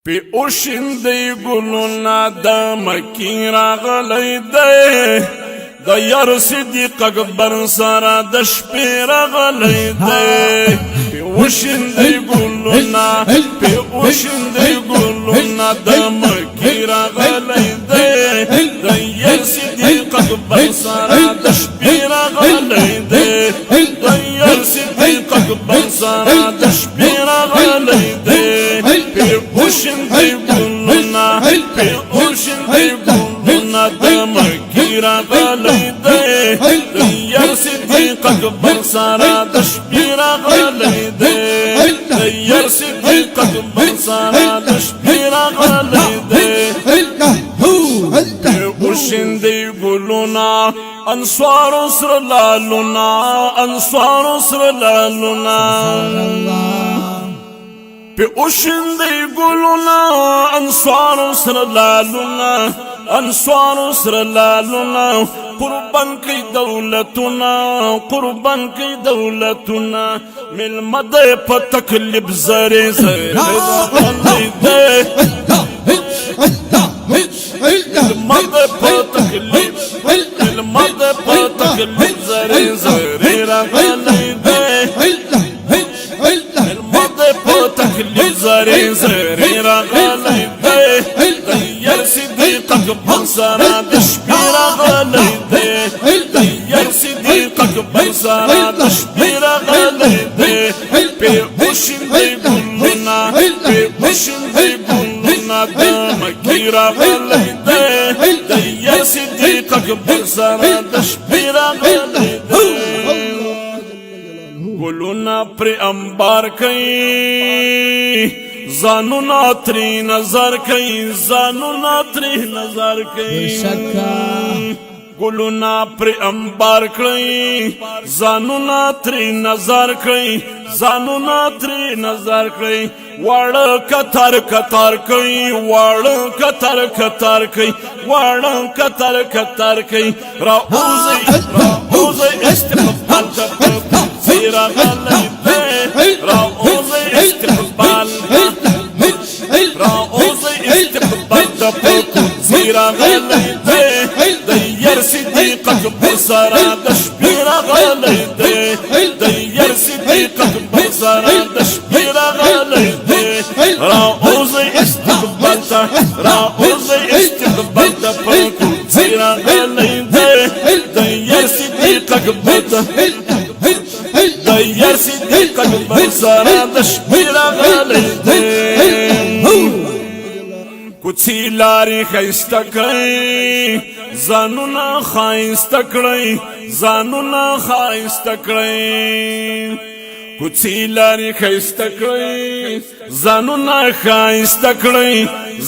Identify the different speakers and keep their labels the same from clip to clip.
Speaker 1: پی اوشن دی گلونا دا مکی راغلی دی دا یار صدیق اکبر سارا د شپې راغلی دی پی اوشن دی گلونا پی اوشن دی گلونا دا مکی راغلی دی دا یار صدیق اکبر سارا د شپې راغلی دی دا یار صدیق اکبر سارا د شپې راغلی دی ocean they guluna pe ocean they guluna da makira galide yar siddiq akbar sara dashbira galide yar siddiq akbar sara dashbira galide ocean they guluna answar usralaluna answar usralaluna پی اوشن دی گلونا انسوار سر لالونا انسوار سر لالونا قربان کی دولتنا قربان کی دولتنا مل مدے پا تکلیب زری زری غلی دے مل مدے پا تکلیب مل مدے پا تکلیب زری زری غلی دے تکلیف زری زری راغلی دی یار صدیق اکبر سارا د شپې راغلی دی یار صدیق اکبر سارا د شپې راغلی دی پی اوشن دی گلونا پی اوشن دی گلونا د مکی راغلی دی یار صدیق اکبر سارا د شپې راغلی دی گلونا پر انبار کئی زانونا تری نظر کئی زانونا تری نظر کئی گلونا پر انبار کئی زانونا تری نظر کئی زانونا تری نظر کئی وڑ کتر کتر کئی وڑ کتر کتر کئی وڑ کتر کتر کئی راوزی استقبال تپک زیرا غلی دی راوزی استقبال راوزی استقبال تپک زیرا غلی دی یار صدیق اکبر سارا د شپې راغلی دی یار صدیق اکبر سارا د شپې راغلی دی راوزی استقبال تا راوزی استقبال تپک زیرا غلی دی یار صدیق اکبر یار صدیق اکبر سارا د شپې راغلی دی کوڅې لارې ښایسته کړئ ځانونه ښایسته کړئ ځانونه ښایسته کړئ کوڅې لارې ښایسته کړئ ځانونه ښایسته کړئ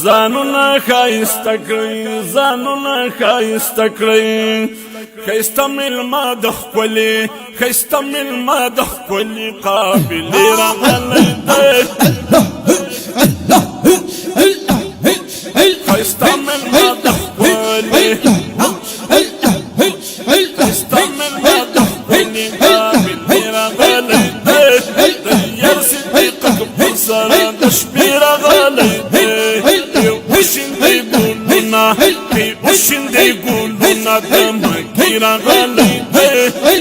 Speaker 1: ځانونه ښایسته کړئ ځانونه ښایسته کړئ خیستا ملما د ښکلې خیستا ملما د ښکلې قابلې راغلی دی خیستا ملما د ښکلې خیستا ملما د ښکلې قابلې راغلی دی یار صدیق اکبر سارا د شپې راغلی دی اوشن دی ګلونه پی اوشن دی ګلونه د مکی راغلی دی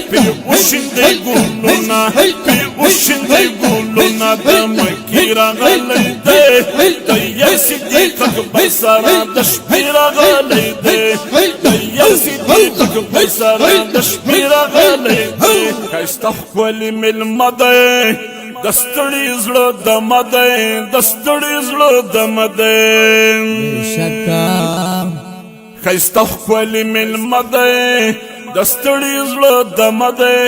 Speaker 1: پی اوشن دی ګلونه پی اوشن دی ګلونه د مکی راغلی دی یار صدیق اکبر سارا د شپې راغلی دی یار صدیق اکبر سارا د شپې راغلی دی ښایسته ښکلې مېلمه دی د ستړي زړه دمه دی د ستړي زړه دمه دی ښایسته ښکلې مېلمه دی د ستړي زړه دمه دی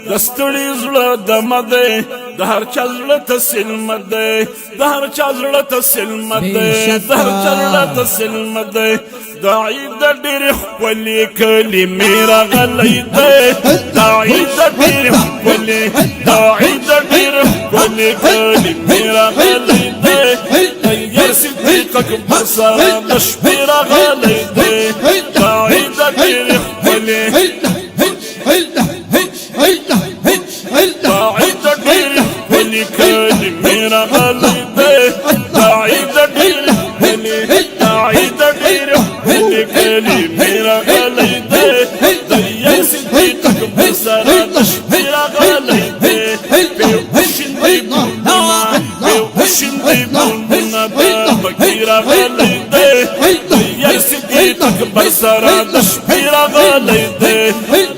Speaker 1: د ستړي زړه دمه دی د هر چا زړه ته سلمه دی د هر چا زړه ته سلمه دی د هر چا زړه ته سلمه دی د عید ډېرې ښکلې کلمې راغلی دی د عید ډېرې ښکلې د عید ډېرې ښکلې کلمې راغلی دی یار صدیق اکبر سارا د شپې راغلی دی د عید ډېرې ښکلې د عید ډېرې ښکلې کلمې راغلی دی د عید غلی داعی د ډیر کلی میرا غلی د یر صدیق اکبر سره د شپې راغلی راغلی دی د یر صدیق اکبر سره د شپې راغلی دی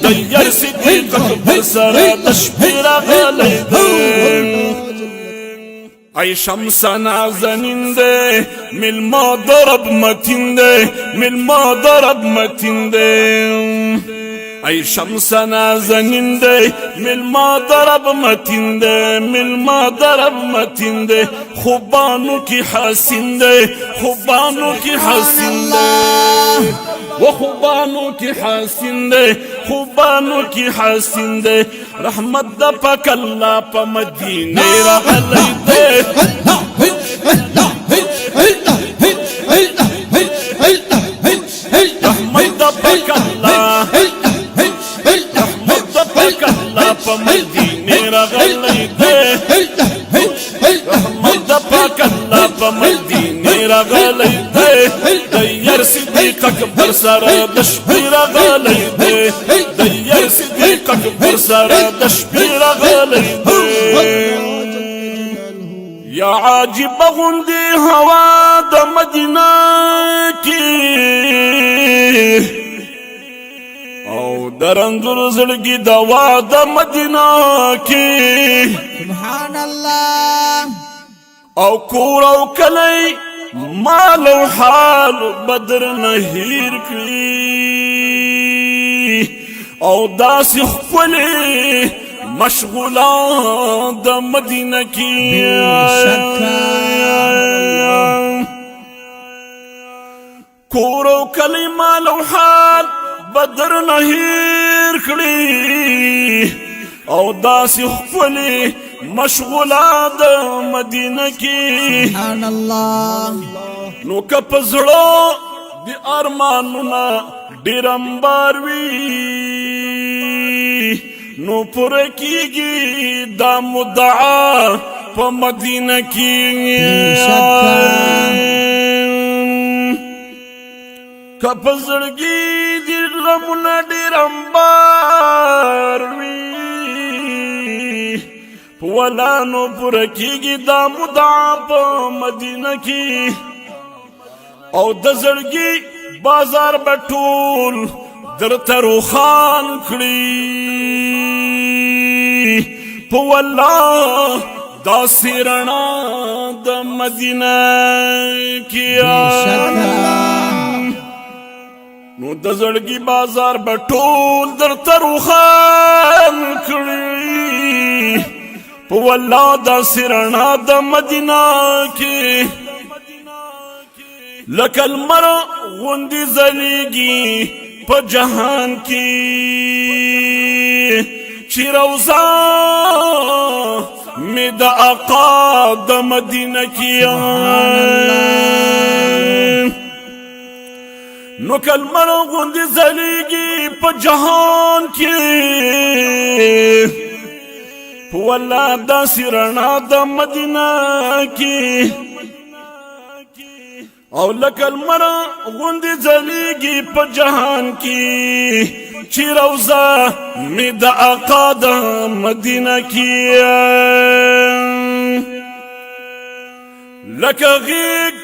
Speaker 1: د یر صدیق اکبر سره د شپې راغلی دی ای شمس نازنین دی ملما درب متین دی ملما درب متین دی ای شمس نازنین دی ملما درب متین دی ملما درب متین دی خوبانو کی حسین دی خوبانو کی حسین دی و خوبانو کی حسین دی خوبانو کی حسین دی رحمت د پاک الله په مدینه راغلی دی رحمت د پاک الله مدینه راغلی دی رحمت د پاک الله په مدینه راغلی دی د یر صدیق اکبر سره د شپې راغلی دی د یر صدیق اکبر سره د شپې راغلی دی یا عجیب غوندې هوا د مدینه کې او درنګر زړګي دوا د مدینه کې
Speaker 2: سبحان الله
Speaker 1: او کور او کلی مال او حال بدر نه هیر کړی او داسې خپلې مشغوله د مدینه کې کور او کلی مال او حال بدر نهیر کړی او داسې خپلې مشغوله د مدینه کې
Speaker 2: سبحان الله
Speaker 1: نو که په زړه د ارمانونه ډېر انبار وي نو پوره کېږي دا مدعا په مدینه کې که په زړګي د غمونه ډېر انبار وي په ولانو پوره کېږي دا مدعا په مدینه کې او د زړګي بازار به ټول درته روښان کړي په والله داسې رڼا د مدینه کې نو د زړګي بازار به ټول درته روښان کړي په والله داسې رڼا د مدینه کې لکه لمر غوندې ځلېږي په جهان کې چې روضه مې د آقا د مدینه کې نو که لمر غوندې ځلېږي په جهان کې په والله داسې رڼا د مدینه کې او لکه لمر غوندې ځلېږي په جهان کې چې روضه مې د آقا د مدینه کې لکه غېږ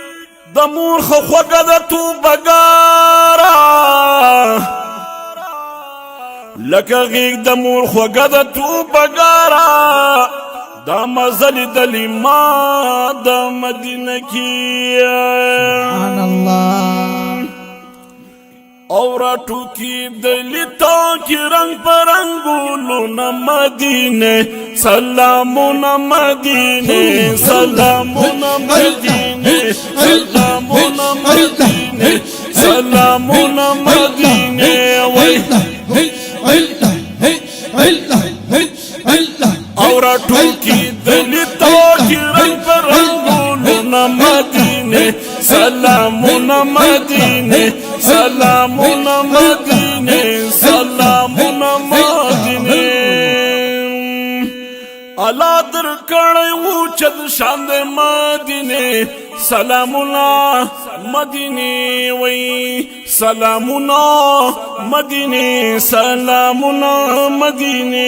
Speaker 1: د مور ښه خوږه د توبهګاره لکه غېږ د مور خوږه د توبهګاره دا مزل دلی ما د مدینه کې
Speaker 2: سبحان الله
Speaker 1: او راټوکی دلی تا کی رنگ پرنگولو مدینه سلامونه مدینه سلامونه مدینه سلامونه مدینه سلامونه مدینه وای او راټوکی دلی تا کی رنگ پرنگولو مدینه سلامونه مدینه سلامونه مدینه سلامونه مدینه الا در کړی و چد شان د مدینه سلامنا مدینه وی سلامنا مدینه سلامنا مدینه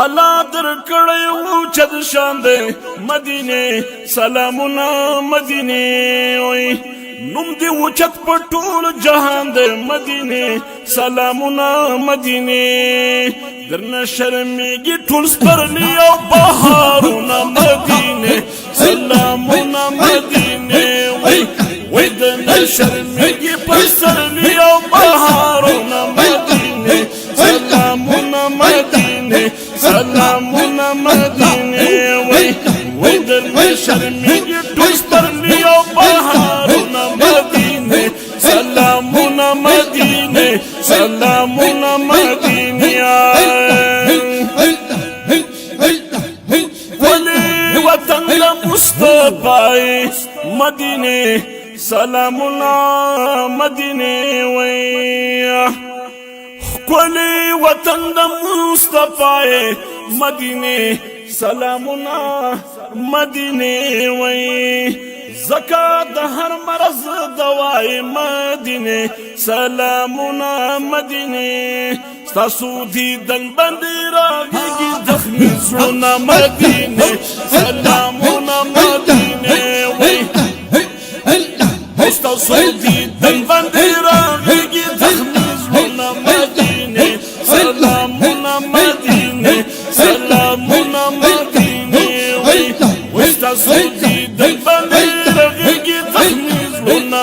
Speaker 1: الله در کړی و چد شان دې مدینه سلامنا مدینه وی نوم دی وچت په ټول جهان دې مدینه سلامنا مدینه درنه شرمېږي ټول سپرلی او بهارونه مدینه سلامنا مدینه وی درنه شرمېږي په سپرلی او بهارونه مدینه سلامنا مدینه سلامنا مدینه وی درنه شرمېږي ټول سپرلی او بهارونه مدینه سلامنا مدینه سلامنا مدینه ولی وطن مصطفی مدینه سلامنا مدینه وی کلی وطن مصطفی مدینه سلامنا مدینه وی زکات د هر مرض دوای مدینه سلامنا مدینه ستاسو دیدن باندې راغږي زخمي زړونه مدینه سلامنا مدینه وی ستاسو دیدن باندې راغږي زخمي زړونه مدینه سلامنا مدینه سلامنا مدینه وی ستاسو دیدن باندې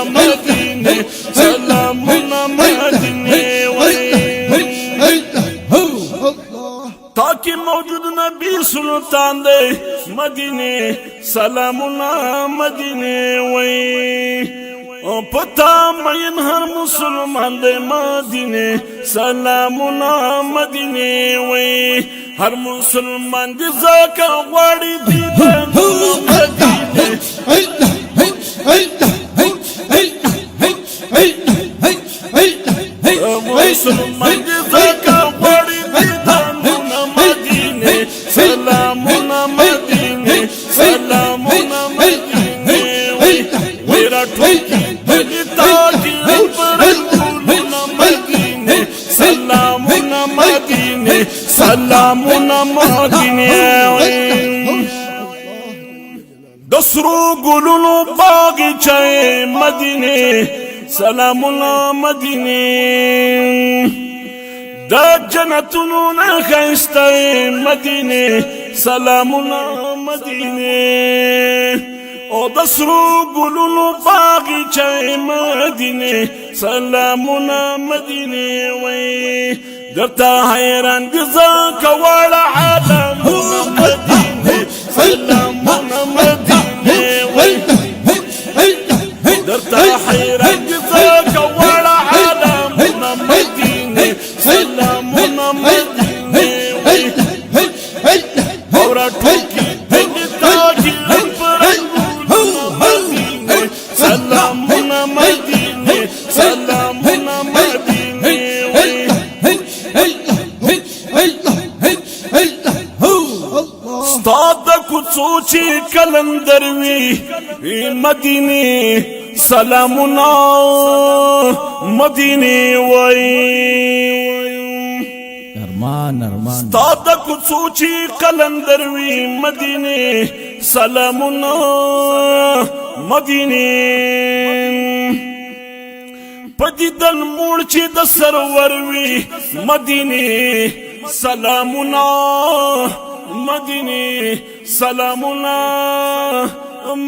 Speaker 1: مدینه سلامنا مدینه تاکہ موجود نبی سلطان دے مدینه سلامنا مدینه وی پتا مین ہر مسلمان دے مدینه سلامنا مدینه وی ہر مسلمان دی زکا غواړي دی مدینه مسلمان دی زکا غواړي دیدنونه مدینه سلامنا مدینه سلامنا مدینه وی راټوکي دغې تاکي پرنګولونه مدینه سلامنا مدینه سلامنا مدینه د سرو ګلونو باغچه مدینه سلامنا مدینه دا جنتونو نه ښایسته مدینه سلامنا مدینه او د سرو ګلونو باغچه مدینه سلامنا مدینه وی درته حیران دي ځکه واړه عالمونه مدینه سلامنا مدینه وی درته حیران دي ځکه واړه عالمونه مدینه سلامنا مدینه وی او راټوکي دغې تاکي پرنګولونه مدینه سلامنا مدینه سلامنا مدینه وی ستا د کوڅو چې کلندر وي مدینه سلامنا مدینه وی ستا د کوڅو چې کلندر وي مدینه سلامنا مدینه پدیدن موړ چې د سرور وي مدینه سلامنا مدینه سلامنا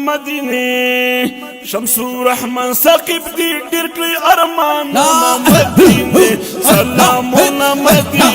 Speaker 1: مدینه شمس الرحمن ثقب دی ډیر کړی ارمانونه مدینه سلامنا مدینه